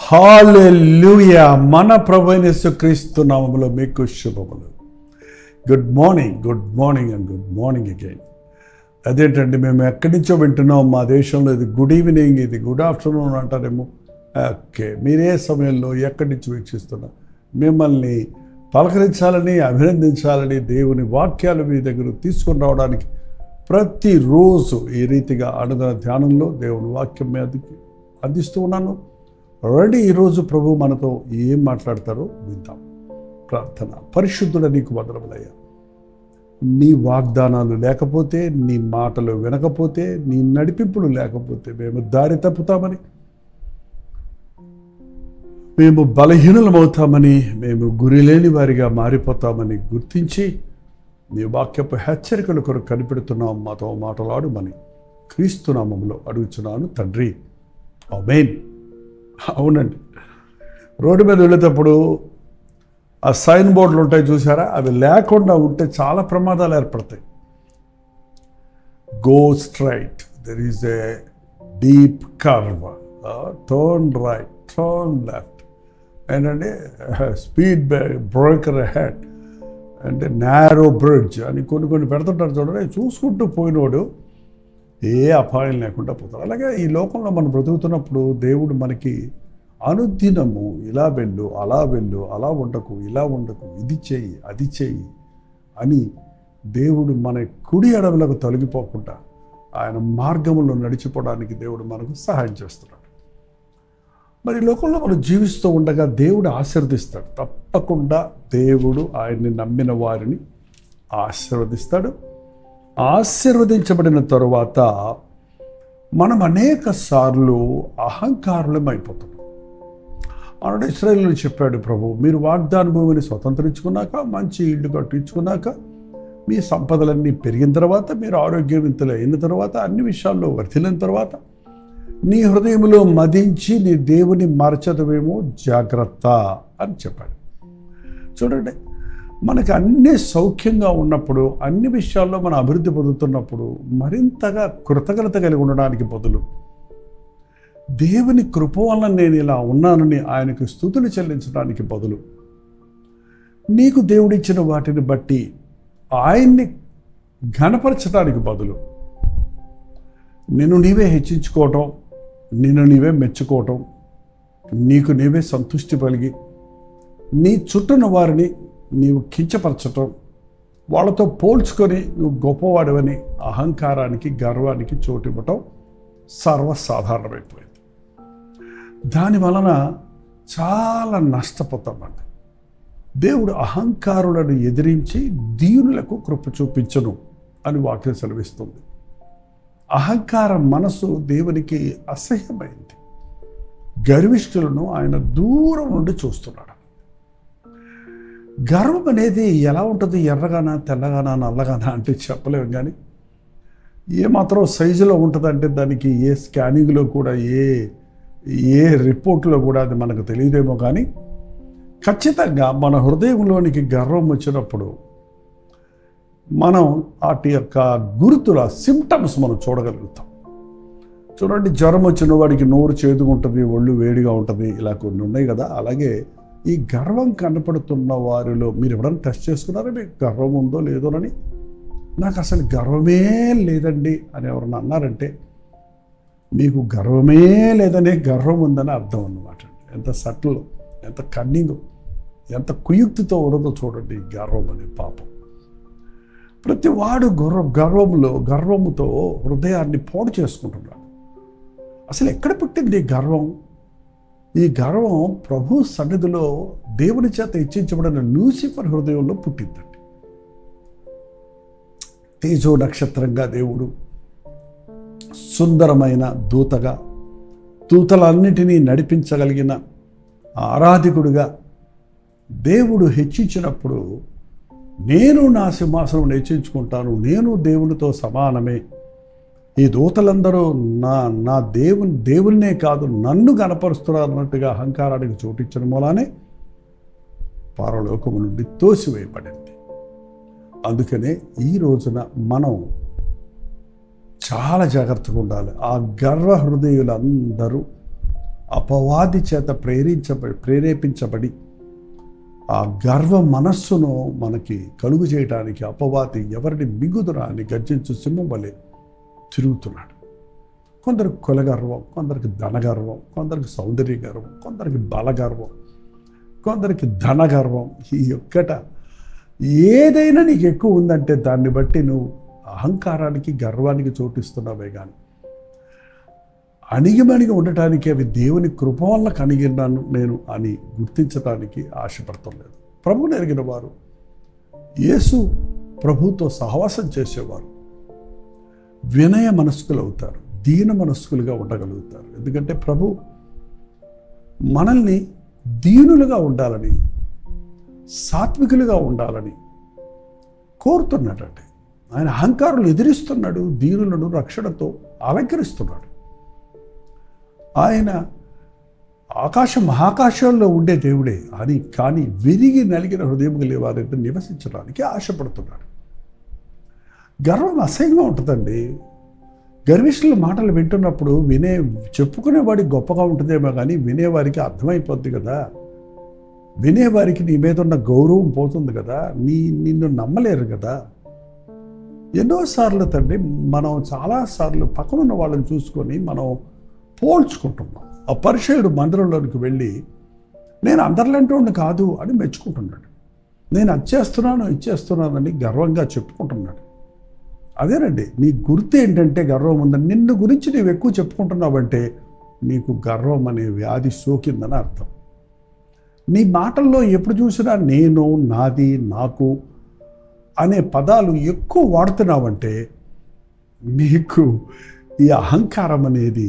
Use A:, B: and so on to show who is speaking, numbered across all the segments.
A: హల్లెలూయా. మన ప్రభువైన యేసుక్రీస్తు నామములో మీకు శుభములు. Good morning and good morning again. అదేంటండి, మేము ఎక్కడి నుంచో వింటున్నాం. మా దేశంలో ఇది గుడ్ ఈవినింగ్, ఇది గుడ్ ఆఫ్టర్నూన్ అంటారేమో. ఓకే, మీరే సమయంలో ఎక్కడి నుంచి వీక్షిస్తున్నా మిమ్మల్ని పలకరించాలని, అభినందించాలని, దేవుని వాక్యాలు మీ దగ్గర తీసుకొని రావడానికి ప్రతిరోజు ఈ రీతిగా అనుదిన ధ్యానంలో దేవుని వాక్యం మీదకి అందిస్తూ ఉన్నాను. ఆల్రెడీ ఈరోజు ప్రభు మనతో ఏం మాట్లాడతారో విందాం. ప్రార్థన. పరిశుద్ధుడ నీకు వందనములయ్యా. నీ వాగ్దానాలు లేకపోతే, నీ మాటలు వినకపోతే, నీ నడిపింపులు లేకపోతే మేము దారి తప్పుతామని, మేము బలహీనులమవుతామని, మేము గురి లేని వారిగా మారిపోతామని గుర్తించి నీ వాక్యపు హెచ్చరికలు కొరకు కనిపెడుతున్నాం. మాతో మాటలాడుమని క్రీస్తు నామములో అడుగుచున్నాను తండ్రి, ఆమేన్. అవునండి, రోడ్డు మీద వెళ్ళేటప్పుడు ఆ సైన్ బోర్డులు ఉంటాయి చూసారా, అవి లేకుండా ఉంటే చాలా ప్రమాదాలు ఏర్పడతాయి. Go straight, there is a deep curve, turn right, turn left, ఏంటంటే స్పీడ్ బ్రేకర్ హెడ్ అంటే నారో బ్రిడ్జ్ అని కొన్ని పెడుతుంటారు చూడండి. చూసుకుంటూ పోయినోడు ఏ అపాయం లేకుండా పోతారు. అలాగే ఈ లోకంలో మనం బ్రతుకుతున్నప్పుడు దేవుడు మనకి అనుదినము ఇలా వెళ్ళు, అలా వెళ్ళు, అలా ఉండకు, ఇలా ఉండకు, ఇది చెయ్యి, అది చెయ్యి అని దేవుడు మన కుడి ఎడమలకు తొలగిపోకుండా ఆయన మార్గంలో నడిచిపోవడానికి దేవుడు మనకు సహాయం చేస్తున్నాడు. మరి లోకంలో మనం జీవిస్తూ ఉండగా దేవుడు ఆశీర్వదిస్తాడు. తప్పకుండా దేవుడు ఆయన్ని నమ్మిన వారిని ఆశీర్వదిస్తాడు. ఆశీర్వదించబడిన తరువాత మనం అనేక సార్లు అహంకారులం అయిపోతున్నాం. ఆనాడు ఇశ్రాయేలుకు చెప్పాడు ప్రభు, మీరు వాగ్దాన భూమిని స్వతంత్రించుకున్నాక, మంచి ఇల్లు కట్టించుకున్నాక, మీ సంపదలన్నీ పెరిగిన తర్వాత, మీరు ఆరోగ్యవంతులు అయిన తర్వాత, అన్ని విషయాల్లో వర్ధిల్లిన తర్వాత, నీ హృదయంలో మదించి నీ దేవుని మరచదవేమో జాగ్రత్త అని చెప్పాడు. చూడండి, మనకి అన్నీ సౌఖ్యంగా ఉన్నప్పుడు, అన్ని విషయాల్లో మనం అభివృద్ధి పొందుతున్నప్పుడు మరింతగా కృతజ్ఞత కలిగి ఉండడానికి బదులు, దేవుని కృప వలన నేను ఇలా ఉన్నానని ఆయనకు స్తుతులు చెల్లించడానికి బదులు, నీకు దేవుడిచ్చిన వాటిని బట్టి ఆయన్ని ఘనపరచడానికి బదులు, నిన్ను నీవే హెచ్చించుకోవటం, నిన్ను నీవే మెచ్చుకోవటం, నీకు నీవే సంతృష్టి కలిగి నీ చుట్టూన వారిని నీవు కించపరచటం, వాళ్ళతో పోల్చుకొని నువ్వు గొప్పవాడవని అహంకారానికి, గర్వానికి చోటివ్వటం సర్వసాధారణమైపోయింది. దాని వలన చాలా నష్టపోతామండి. దేవుడు అహంకారులను ఎదిరించి దీనులకు కృప చూపించను అని వాక్యం సెలవిస్తుంది. అహంకార మనసు దేవునికి అసహ్యమైంది. గర్విష్ఠులను ఆయన దూరం నుండి చూస్తున్నాడు. గర్వం అనేది ఎలా ఉంటుంది, ఎర్రగానా, తెల్లగానా, నల్లగానా అంటే చెప్పలేము. కానీ ఏమాత్రం సైజులో ఉంటుందంటే దానికి ఏ స్కానింగ్లో కూడా, ఏ రిపోర్ట్లో కూడా అది మనకు తెలియదేమో. కానీ ఖచ్చితంగా మన హృదయంలోనికి గర్వం వచ్చినప్పుడు మనం వాటి యొక్క గుర్తుల సిమ్టమ్స్ మనం చూడగలుగుతాం. చూడండి, జ్వరం వచ్చిన వాడికి నోరు చేదుగా ఉంటుంది, ఒళ్ళు వేడిగా ఉంటుంది, ఇలా కొన్ని ఉన్నాయి కదా. అలాగే ఈ గర్వం కనపడుతున్న వారిలో మీరు ఎవరైనా టెస్ట్ చేసుకున్నారా, మీకు గర్వం ఉందో లేదోనని? నాకు అసలు గర్వమే లేదండి అని ఎవరన్నా అన్నారంటే మీకు గర్వమే లేదనే గర్వం ఉందని అర్థం అన్నమాట. ఎంత సట్లు, ఎంత కన్నింగు, ఎంత కుయుక్తితో ఉన్నదో చూడండి ఈ గర్వం అనే పాపం. ప్రతి వాడు గర్వముతో హృదయాన్ని పాడు చేసుకుంటున్నాడు. అసలు ఎక్కడ పుట్టింది ఈ గర్వం? ఈ గర్వం ప్రభు సన్నిధిలో దేవుని చేత హెచ్చించబడిన లూసిఫర్ హృదయంలో పుట్టిందండి. తేజో నక్షత్రంగా దేవుడు, సుందరమైన దూతగా, దూతలన్నిటినీ నడిపించగలిగిన ఆరాధికుడిగా దేవుడు హెచ్చించినప్పుడు, నేను నా సింహాసనం హెచ్చించుకుంటాను, నేను దేవునితో సమానమే, ఈ దూతలందరూ నా దేవునినే కాదు నన్ను గణపరుస్తున్నారు అన్నట్టుగా అహంకారానికి చోటిచ్చిన మూలానే పరలోకము నుండి తోసివేయబడింది. అందుకనే ఈ రోజున మనం చాలా జాగ్రత్తగా ఉండాలి. ఆ గర్వ హృదయులందరూ అపవాది చేత ప్రేరేపించబడి ఆ గర్వ మనస్సును మనకి కలుగు చేయడానికి అపవాది ఎవరిని మిగుదురా అని గర్జించు సింహం వలె తిరుగుతున్నాడు. కొందరికి కులగర్వం, కొందరికి ధనగర్వం, కొందరికి సౌందర్య గర్వం, కొందరికి బలగర్వం, కొందరికి ధనగర్వం. ఈ ఒక్కట ఏదైనా నీకు ఎక్కువ ఉందంటే దాన్ని బట్టి నువ్వు అహంకారానికి గర్వానికి చోటిస్తున్నావే కానీ అణిగిమణిగి ఉండటానికి అవి దేవుని కృప వల్ల కనిగినాను నేను అని గుర్తించడానికి ఆశపడతలేదు. ప్రభువుని ఎరిగిన వారు, యేసు ప్రభుతో సహవాసం చేసేవారు వినయ మనస్కులు అవుతారు, దీన మనస్కులుగా ఉండగలుగుతారు. ఎందుకంటే ప్రభు మనల్ని దీనులుగా ఉండాలని, సాత్వికులుగా ఉండాలని కోరుతున్నాడండి. ఆయన అహంకారులు ఎదిరిస్తున్నాడు, దీనులను రక్షణతో అలంకరిస్తున్నాడు. ఆయన మహాకాశాల్లో ఉండే దేవుడే కానీ విరిగి నలిగిన హృదయం గల వారితో నివసించడానికి ఆశపడుతున్నాడు. గర్వం అసహ్యంగా ఉంటుందండి. గర్విష్ఠుల మాటలు వింటున్నప్పుడు చెప్పుకునేవాడికి గొప్పగా ఉంటుందేమో కానీ వినేవారికి అర్థమైపోద్ది కదా. వినేవారికి నీ మీద ఉన్న గౌరవం పోతుంది కదా, నిన్ను నమ్మలేరు కదా. ఎన్నోసార్లు తండ్రి మనం చాలాసార్లు పక్కనున్న వాళ్ళని చూసుకొని మనం పోల్చుకుంటున్నాం. ఆ పరిచయుడు మందిరంలోనికి వెళ్ళి నేను అందరిలాంటి కాదు అని మెచ్చుకుంటున్నాడు. నేను ఇచ్చేస్తున్నానని గర్వంగా చెప్పుకుంటున్నాడు. అదేనండి, నీ గుర్తు ఏంటంటే గర్వం ఉందని. నిన్ను గురించి నీవు ఎక్కువ చెప్పుకుంటున్నావంటే నీకు గర్వం అనే వ్యాధి సోకిందని అర్థం. నీ మాటల్లో ఎప్పుడు చూసినా నేను, నాది, నాకు అనే పదాలు ఎక్కువ వాడుతున్నావంటే నీకు ఈ అహంకారం అనేది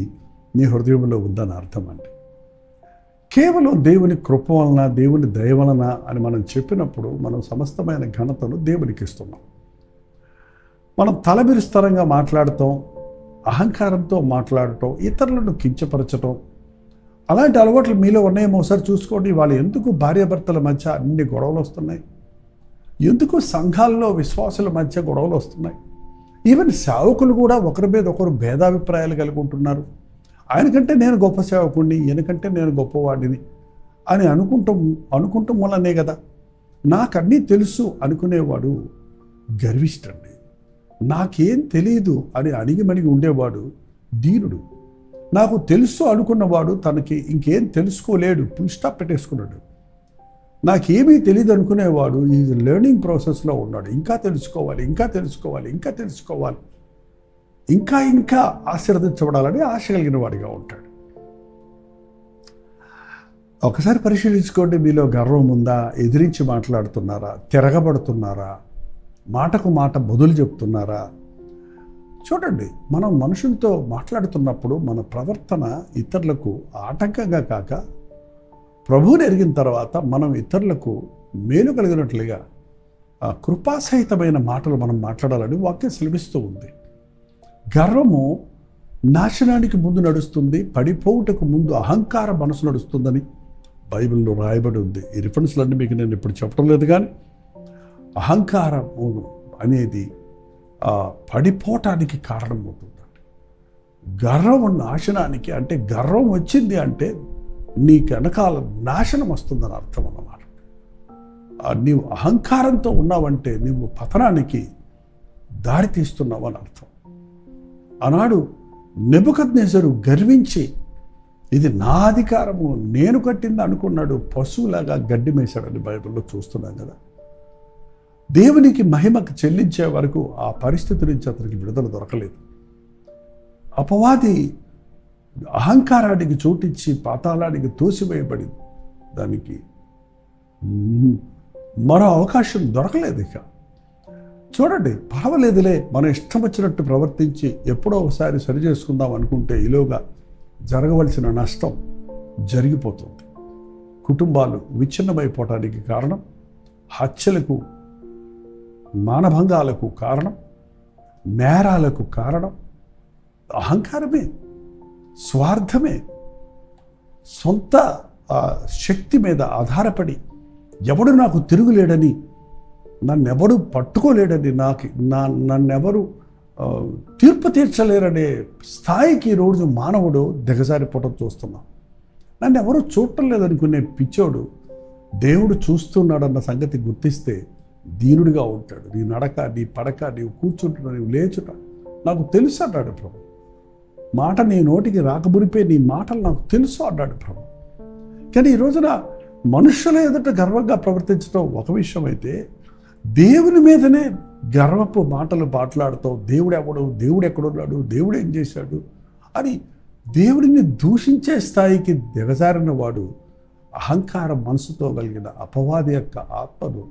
A: నీ హృదయంలో ఉందని అర్థం అండి. కేవలం దేవుని కృప వలన, దేవుని దయ వలన అని మనం చెప్పినప్పుడు మనం సమస్తమైన ఘనతను దేవునికి ఇస్తున్నాం. మనం తలబిరుస్తరంగా మాట్లాడటం, అహంకారంతో మాట్లాడటం, ఇతరులను కించపరచటం, అలాంటి అలవాట్లు మీలో ఉన్నాయేమో ఒకసారి చూసుకోండి. వాళ్ళు ఎందుకు భార్యాభర్తల మధ్య అన్ని గొడవలు వస్తున్నాయి? ఎందుకు సంఘాల్లో విశ్వాసుల మధ్య గొడవలు వస్తున్నాయి? ఈవెన్ సేవకులు కూడా ఒకరి మీద ఒకరు భేదాభిప్రాయాలు కలిగి ఉంటున్నారు. ఆయనకంటే నేను గొప్ప సేవకుడిని, ఈయనకంటే నేను గొప్పవాడిని అని అనుకుంటాం వల్లనే కదా. నాకన్నీ తెలుసు అనుకునేవాడు గర్విష్ఠండి. నాకేం తెలియదు అని అణిగిమణిగి ఉండేవాడు దీనుడు. నాకు తెలుసు అనుకున్నవాడు తనకి ఇంకేం తెలుసుకోలేడు, ఫుల్ స్టాప్ పెట్టేసుకున్నాడు. నాకేమీ తెలియదు అనుకునేవాడు ఈ లెర్నింగ్ ప్రాసెస్లో ఉన్నాడు. ఇంకా తెలుసుకోవాలి, ఇంకా ఆశీర్వదించబడాలని ఆశ కలిగిన వాడిగా ఉంటాడు. ఒకసారి పరిశీలించుకోండి, మీలో గర్వం ఉందా? ఎదిరించి మాట్లాడుతున్నారా? తిరగబడుతున్నారా? మాటకు మాట బదులు చెప్తున్నారా? చూడండి, మనం మనుషులతో మాట్లాడుతున్నప్పుడు మన ప్రవర్తన ఇతరులకు ఆటంకంగా కాక ప్రభువుని ఎరిగిన తర్వాత మనం ఇతరులకు మేలు కలిగినట్లుగా కృపాసహితమైన మాటలు మనం మాట్లాడాలని వాక్యం సెలవిస్తూ ఉంది. గర్వము నాశనానికి ముందు నడుస్తుంది, పడిపోవుటకు ముందు అహంకార మనసు నడుస్తుందని బైబిల్లో రాయబడి ఉంది. ఈ రిఫరెన్స్లన్నీ మీకు నేను ఇప్పుడు చెప్పడం లేదు, కానీ అహంకారం అనేది పడిపోవటానికి కారణమవుతుందండి. గర్వం నాశనానికి, అంటే గర్వం వచ్చింది అంటే నీకు వెనకాల నాశనం వస్తుందని అర్థం అన్నమాట. నీవు అహంకారంతో ఉన్నావంటే నీవు పతనానికి దారి తీస్తున్నావని అర్థం. ఆనాడు నెబుకద్నెజరు గర్వించి ఇది నా అధికారము, నేను కట్టింది అనుకున్నాడు. పశువులాగా గడ్డి మేశాడని బైబిల్లో చూస్తున్నాం కదా. దేవునికి మహిమకు చెల్లించే వరకు ఆ పరిస్థితి నుంచి అతనికి విడుదల దొరకలేదు. అపవాది అహంకారానికి చోటిచ్చి పాతాళానికి తోసివేయబడి దానికి మరో అవకాశం దొరకలేదు. ఇక చూడండి, పర్వాలేదులే మనం ఇష్టం వచ్చినట్టు ప్రవర్తించి ఎప్పుడో ఒకసారి సరి చేసుకుందాం అనుకుంటే ఈలోగా జరగవలసిన నష్టం జరిగిపోతుంది. కుటుంబాలు విచ్ఛిన్నమైపోవటానికి కారణం, హత్యలకు, మానభంగాలకు కారణం, నేరాలకు కారణం అహంకారమే, స్వార్థమే. సొంత శక్తి మీద ఆధారపడి ఎవడు నాకు తిరుగులేడని, నన్నెవడు పట్టుకోలేడని, నన్నెవరు తీర్పు తీర్చలేరనే స్థాయికి రోజు మానవుడు దిగజారిపోవడం చూస్తున్నాం. నన్ను ఎవరూ చూడటం లేదనుకునే పిచ్చోడు దేవుడు చూస్తున్నాడన్న సంగతి గుర్తిస్తే దీనుడిగా ఉంటాడు. నీ నడక, నీ పడక, నీవు కూర్చుంటున్నా, నీవు లేచుట నాకు తెలుసు అన్నాడు ప్రభు. మాట నీ నోటికి రాకమునిపే నీ మాటలు నాకు తెలుసు అన్నాడు ప్రభు. కానీ ఈ రోజున మనుషుల ఎదుట గర్వంగా ప్రవర్తించడం ఒక విషయం అయితే, దేవుని మీదనే గర్వపు మాటలు మాట్లాడుతావు. దేవుడు ఎవడు, దేవుడు ఎక్కడున్నాడు, దేవుడు ఏం చేశాడు అని దేవుడిని దూషించే స్థాయికి దిగజారిన వాడు అహంకార మనసుతో కలిగిన అపవాది యొక్క ఆత్మను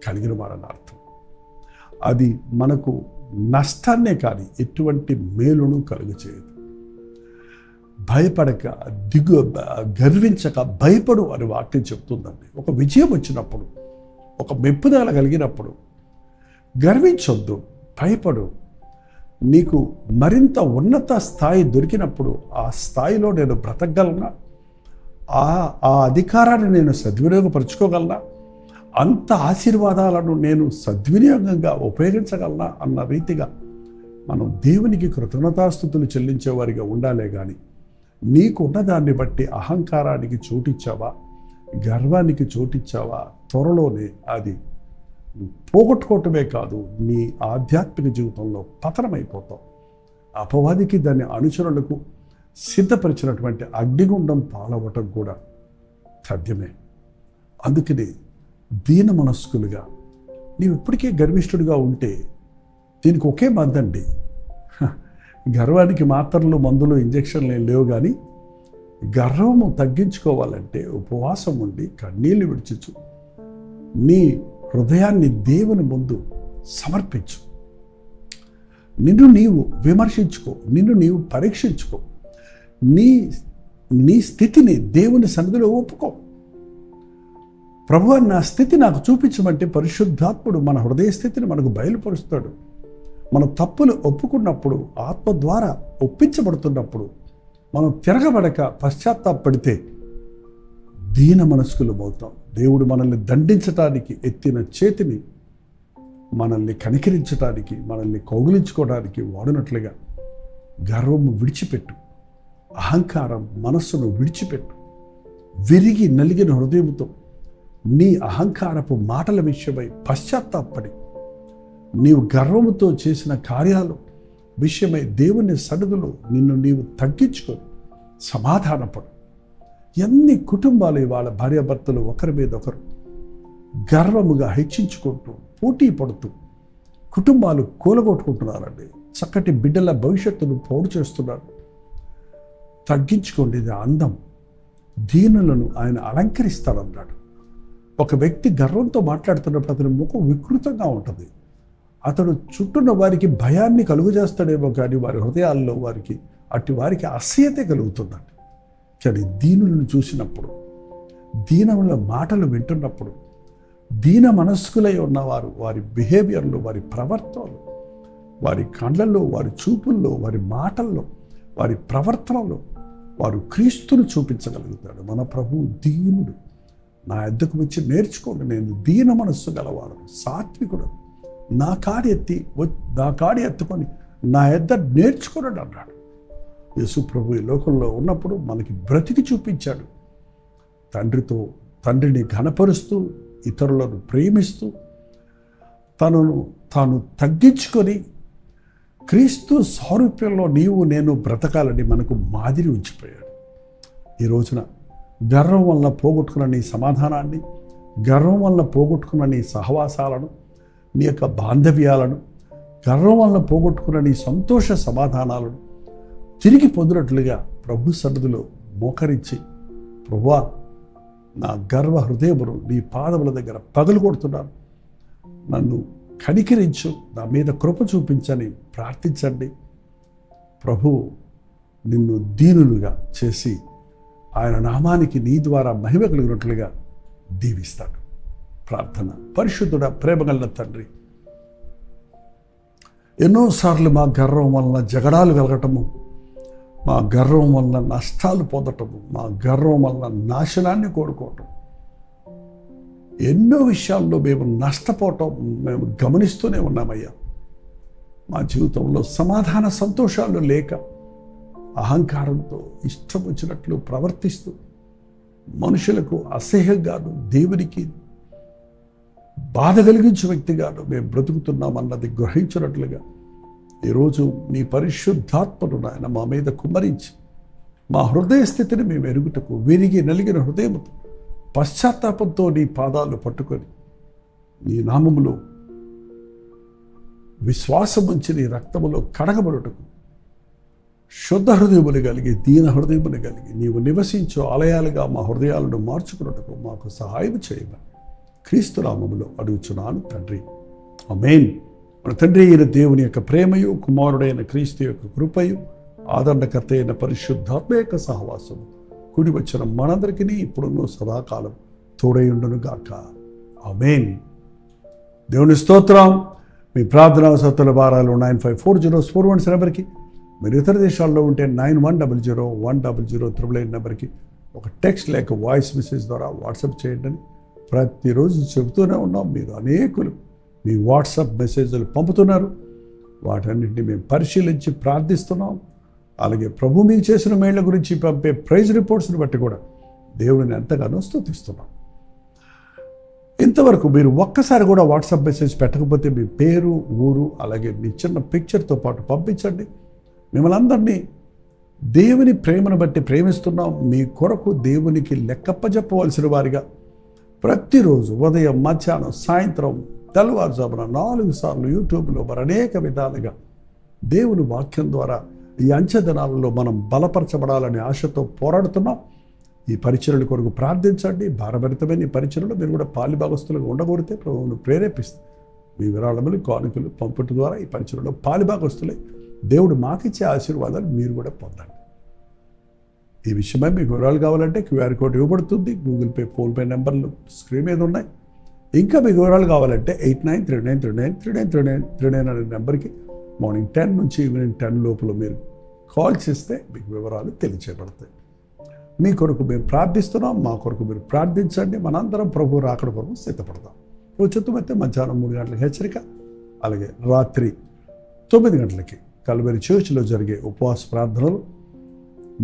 A: కలిగిన వాడని అర్థం. అది మనకు నష్టాన్నే కానీ ఎటువంటి మేలును కలుగచేయదు. భయపడక, గర్వించక, భయపడు అని వాక్యం చెప్తుందండి. ఒక విజయం వచ్చినప్పుడు, ఒక మెప్పుదల కలిగినప్పుడు గర్వించొద్దు, భయపడు. నీకు మరింత ఉన్నత స్థాయి దొరికినప్పుడు ఆ స్థాయిలో నేను బ్రతకగలనా, ఆ అధికారాన్ని నేను సద్వినియోగపరచుకోగలనా, అంత ఆశీర్వాదాలను నేను సద్వినియోగంగా ఉపయోగించగలనా అన్న రీతిగా మనం దేవునికి కృతజ్ఞతాస్తుతులు చెల్లించేవారిగా ఉండాలే కానీ నీకున్న దాన్ని బట్టి అహంకారానికి చోటిచ్చావా, గర్వానికి చోటిచ్చావా, త్వరలోనే అది పోగొట్టుకోవటమే కాదు, నీ ఆధ్యాత్మిక జీవితంలో పతనమైపోతావు. అపవాదికి దాని అనుచరులకు సిద్ధపరిచినటువంటి అగ్నిగుండం పాలవటం కూడా సాధ్యమే. అందుకని దీన మనస్కులుగా నీవు ఇప్పటికే గర్విష్ఠుడిగా ఉంటే దీనికి ఒకే మందండి. గర్వానికి మాత్రలు, మందులు, ఇంజక్షన్లు ఏం లేవు. కానీ గర్వము తగ్గించుకోవాలంటే ఉపవాసం ఉండి కన్నీళ్లు విడిచిచ్చు, నీ హృదయాన్ని దేవుని ముందు సమర్పించు. నిన్ను నీవు విమర్శించుకో, నిన్ను నీవు పరీక్షించుకో, నీ స్థితిని దేవుని సన్నిధిలో ఒప్పుకో. ప్రభువా, నా స్థితి నాకు చూపించమంటే పరిశుద్ధాత్ముడు మన హృదయ స్థితిని మనకు బయలుపరుస్తాడు. మన తప్పులు ఒప్పుకున్నప్పుడు, ఆత్మ ద్వారా ఒప్పించబడుతున్నప్పుడు, మనం తిరగబడక పశ్చాత్తాపడితే దీన మనస్కులు అవుతాం. దేవుడు మనల్ని దండించటానికి ఎత్తిన చేతిని మనల్ని కనికరించటానికి, మనల్ని కౌగిలించుకోవడానికి వాడినట్లుగా గర్వము విడిచిపెట్టు, అహంకారం మనస్సును విడిచిపెట్టు. విరిగి నలిగిన హృదయంతో నీ అహంకారపు మాటల విషయమై పశ్చాత్తాపడి, నీవు గర్వముతో చేసిన కార్యాలు విషయమై దేవుని సన్నిధిలో నిన్ను నీవు తగ్గించుకొని సమాధానపడు. ఎన్ని కుటుంబాలు ఇవాళ భార్యాభర్తలు ఒకరి మీద ఒకరు గర్వముగా హెచ్చించుకుంటూ, పోటీ పడుతూ కుటుంబాలు కూలగొట్టుకుంటున్నారండి. చక్కటి బిడ్డల భవిష్యత్తును పాడు చేస్తున్నారు. తగ్గించుకోండి, ఇది అందం. దీనులను ఆయన అలంకరిస్తాడన్నాడు. ఒక వ్యక్తి గర్వంతో మాట్లాడుతున్నప్పుడు అతని ముఖం వికృతంగా ఉంటుంది. అతడు చుట్టూన్న వారికి భయాన్ని కలుగజేస్తాడేమో కానీ వారి హృదయాల్లో అటు వారికి అసహ్యత కలుగుతుందండి. కానీ దీనులను చూసినప్పుడు, దీనముల మాటలు వింటున్నప్పుడు, దీన మనస్కులై ఉన్నవారు వారి బిహేవియర్లో, వారి ప్రవర్తనలో, వారి కళ్ళల్లో, వారి చూపుల్లో, వారి మాటల్లో, వారి ప్రవర్తనలో వారు క్రీస్తును చూపించగలుగుతాడు. మన ప్రభువు దీనుడు. నా యొద్దకు వచ్చి నేర్చుకోండి, నేను దీన మనస్సు గలవాడు, సాత్వికుడు, నా కాడి ఎత్తుకొని నా యొద్ద నేర్చుకున్నాడు అన్నాడు. యేసు ప్రభు ఈ లోకంలో ఉన్నప్పుడు మనకి బ్రతికి చూపించాడు. తండ్రిని ఘనపరుస్తూ, ఇతరులను ప్రేమిస్తూ, తాను తగ్గించుకొని క్రీస్తు సారూప్యంలో నీవు నేను బ్రతకాలని మనకు మాదిరి ఉంచిపోయాడు. ఈ రోజున గర్వం వల్ల పోగొట్టుకున్న నీ సమాధానాన్ని, గర్వం వల్ల పోగొట్టుకున్న నీ సహవాసాలను, నీ యొక్క బాంధవ్యాలను, గర్వం వల్ల పోగొట్టుకున్న నీ సంతోష సమాధానాలను తిరిగి పొందినట్లుగా ప్రభు సన్నిధిలో మోకరించి, ప్రభువా, నా గర్వ హృదయమును నీ పాదముల దగ్గర పగలు కొడుతున్నాను, నన్ను కనికరించు, నా మీద కృప చూపించని ప్రార్థించండి. ప్రభు నిన్ను దీనులుగా చేసి ఆయన నామానికి నీ ద్వారా మహిమ కలిగినట్లుగా దీవిస్తాడు. ప్రార్థన. పరిశుద్ధుడ, ప్రేమగల తండ్రి, ఎన్నోసార్లు మా గర్వం వలన జగడాలు కలగటము, మా గర్వం వలన నష్టాలు పొందటము, మా గర్వం వలన నాశనాన్ని కోరుకోవటం, ఎన్నో విషయాల్లో మేము నష్టపోవటం మేము గమనిస్తూనే ఉన్నామయ్యా. మా జీవితంలో సమాధాన సంతోషాలు లేక అహంకారంతో ఇష్టం వచ్చినట్లు ప్రవర్తిస్తూ మనుషులకు అసహ్యంగాను దేవునికి బాధ కలిగించే వ్యక్తిగాను మేము బ్రతుకుతున్నామన్నది గ్రహించినట్లుగా ఈరోజు నీ పరిశుద్ధాత్మను నాయన మా మీద కుమ్మరించి మా హృదయ స్థితిని మేము ఎరుగుటకు విరిగి నలిగిన హృదయంతో పశ్చాత్తాపంతో నీ పాదాలు పట్టుకొని నీ నామములో విశ్వాసం ఉంచి నీ రక్తములో కడగబడుటకు శుద్ధ హృదయములు కలిగి దీన హృదయములు కలిగి నీవు నివసించు ఆలయాలుగా మా హృదయాలను మార్చుకున్నట్టుకు మాకు సహాయం చేయమని క్రీస్తు నామములో అడుగుచున్నాను తండ్రి. ఆమేన్. మన తండ్రి అయిన దేవుని యొక్క ప్రేమయు కుమారుడైన క్రీస్తు యొక్క కృపయు ఆదరణకర్త అయిన పరిశుద్ధాత్మ యొక్క సహవాసము కూడి వచ్చిన మనందరికీ ఇప్పుడున్న సదాకాలం తోడైయుండును గాక. ఆమేన్. దేవుని స్తోత్రం. మీ ప్రార్థనా సత్తుల భారాలు 954041 నెంబర్కి, మీరు ఇతర దేశాల్లో ఉంటే 91001008 నెంబర్కి ఒక టెక్స్ట్ లేక వాయిస్ మెసేజ్ ద్వారా వాట్సాప్ చేయండి అని ప్రతిరోజు చెబుతూనే ఉన్నాం. మీరు అనేకులు మీ వాట్సాప్ మెసేజ్లు పంపుతున్నారు. వాటన్నింటినీ మేము పరిశీలించి ప్రార్థిస్తున్నాం. అలాగే ప్రభు మీకు చేసిన మేళ్ల గురించి పంపే ప్రైజ్ రిపోర్ట్స్ని బట్టి కూడా దేవుడిని ఎంతగానో స్తుతిస్తున్నాం. ఇంతవరకు మీరు ఒక్కసారి కూడా వాట్సాప్ మెసేజ్ పెట్టకపోతే మీ పేరు, ఊరు, అలాగే మీ చిన్న పిక్చర్తో పాటు పంపించండి. మిమ్మల్ని అందరినీ దేవుని ప్రేమను బట్టి ప్రేమిస్తున్నాం. మీ కొరకు దేవునికి లెక్కప్పజెప్పవలసిన వారిగా ప్రతిరోజు ఉదయం, మధ్యాహ్నం, సాయంత్రం, తెల్లవారుజామున 4 సార్లు యూట్యూబ్లో మరి అనేక విధాలుగా దేవుని వాక్యం ద్వారా ఈ అంచెదినాలలో మనం బలపరచబడాలనే ఆశతో పోరాడుతున్నాం. ఈ పరిచర్యల కొరకు ప్రార్థించండి. భారభరితమైన ఈ పరిచర్యలో మీరు కూడా పాలిభాగస్తులుగా ఉండగోరితే ప్రభువును ప్రేరేపిస్తుంది. మీ విరాళములు, కానుకలు పంపుట ద్వారా ఈ పరిచర్యలో పాలిభాగస్తులై దేవుడు మాకిచ్చే ఆశీర్వాదాలు మీరు కూడా పొందండి. ఈ విషయమై మీకు వివరాలు కావాలంటే QR కోడ్ ఇవ్వబడుతుంది. గూగుల్ పే, ఫోన్పే నెంబర్లు స్క్రీన్ మీద ఉన్నాయి. ఇంకా మీకు వివరాలు కావాలంటే 8939393939 అనే నెంబర్కి మార్నింగ్ 10 నుంచి ఈవినింగ్ 10 లోపల మీరు కాల్ చేస్తే మీకు వివరాలు తెలియచేయబడతాయి. మీ కొరకు మేము ప్రార్థిస్తున్నాం. మా కొరకు మీరు ప్రార్థించండి. మనందరం ప్రభు రాకడ కొరకు సిద్ధపడతాం. ఉచితమైతే మధ్యాహ్నం 3 గంటలకు హెచ్చరిక, అలాగే రాత్రి 9 గంటలకి కల్వరి చర్చిలో జరిగే ఉపవాస ప్రార్థనలు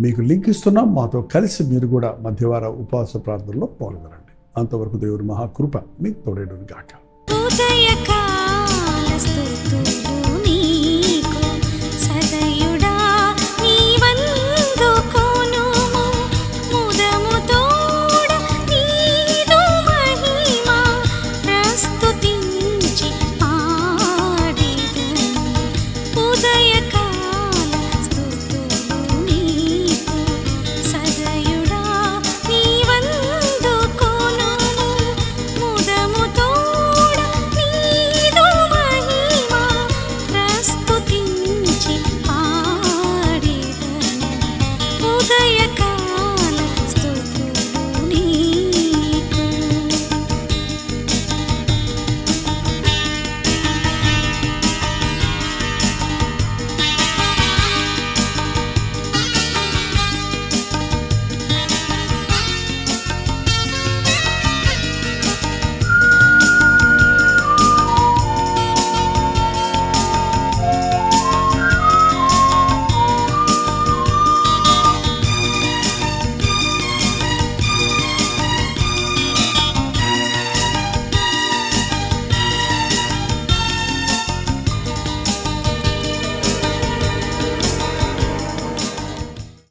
A: మీకు లింక్ ఇస్తున్నాం. మాతో కలిసి మీరు కూడా మధ్యవార ఉపవాస ప్రార్థనలో పాల్గొనండి. అంతవరకు దేవుని మహాకృప మీకు తోడేడును గాక.